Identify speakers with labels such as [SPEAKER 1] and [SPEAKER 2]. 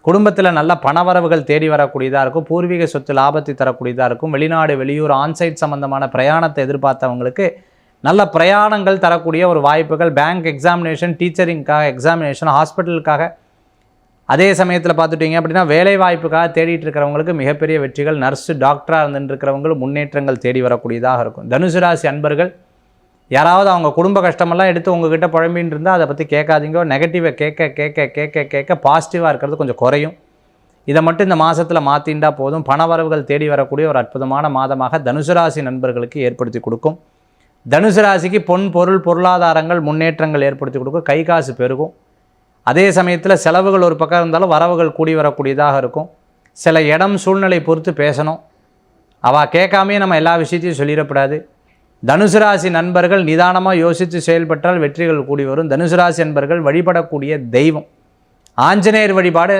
[SPEAKER 1] குடும்பத்தில் நல்ல பணவரவுகள் தேடி வரக்கூடியதாக இருக்கும். பூர்வீக சொத்து லாபத்தை தரக்கூடியதாக இருக்கும். வெளிநாடு வெளியூர் ஆன்சைட் சம்பந்தமான பிரயாணத்தை எதிர்பார்த்தவங்களுக்கு நல்ல பிரயாணங்கள் தரக்கூடிய ஒரு வாய்ப்புகள். பேங்க் எக்ஸாமினேஷன், டீச்சரிங்காக எக்ஸாமினேஷன், ஹாஸ்பிட்டலுக்காக, அதே சமயத்தில் பார்த்துட்டிங்க அப்படின்னா வேலை வாய்ப்புக்காக தேடிட்டு இருக்கிறவங்களுக்கு மிகப்பெரிய வெற்றிகள். நர்ஸு டாக்டராக இருந்துட்டு இருக்கிறவங்களும் முன்னேற்றங்கள் தேடி வரக்கூடியதாக இருக்கும். தனுசு ராசி அன்பர்கள் யாராவது அவங்க குடும்ப கஷ்டமெல்லாம் எடுத்து உங்ககிட்ட புழம்பின்னு இருந்தால் அதை பற்றி கேட்காதீங்க. நெகட்டிவை கேட்க கேட்க கேட்க கேட்க பாசிட்டிவாக இருக்கிறது கொஞ்சம் குறையும். இதை மட்டும் இந்த மாதத்தில் மாற்றிண்டா போதும். பணவரவுகள் தேடி வரக்கூடிய ஒரு அற்புதமான மாதமாக தனுசு ராசி நண்பர்களுக்கு ஏற்படுத்தி கொடுக்கும். தனுசு ராசிக்கு பொன் பொருள் பொருளாதாரங்கள் முன்னேற்றங்கள் ஏற்படுத்தி கொடுக்கும். கை காசு பெருகும். அதே சமயத்தில் செலவுகள் ஒரு பக்கம் இருந்தாலும் வரவுகள் கூடி வரக்கூடியதாக இருக்கும். சில இடம் சூழ்நிலை பொறுத்து பேசணும். அவள் கேட்காமே நம்ம எல்லா விஷயத்தையும் சொல்லிடக்கூடாது. தனுசு ராசி நண்பர்கள் நிதானமாக யோசித்து செயல்பட்டால் வெற்றிகள் கூடி வரும். தனுசு ராசி நண்பர்கள் வழிபடக்கூடிய தெய்வம் ஆஞ்சநேயர் வழிபாடு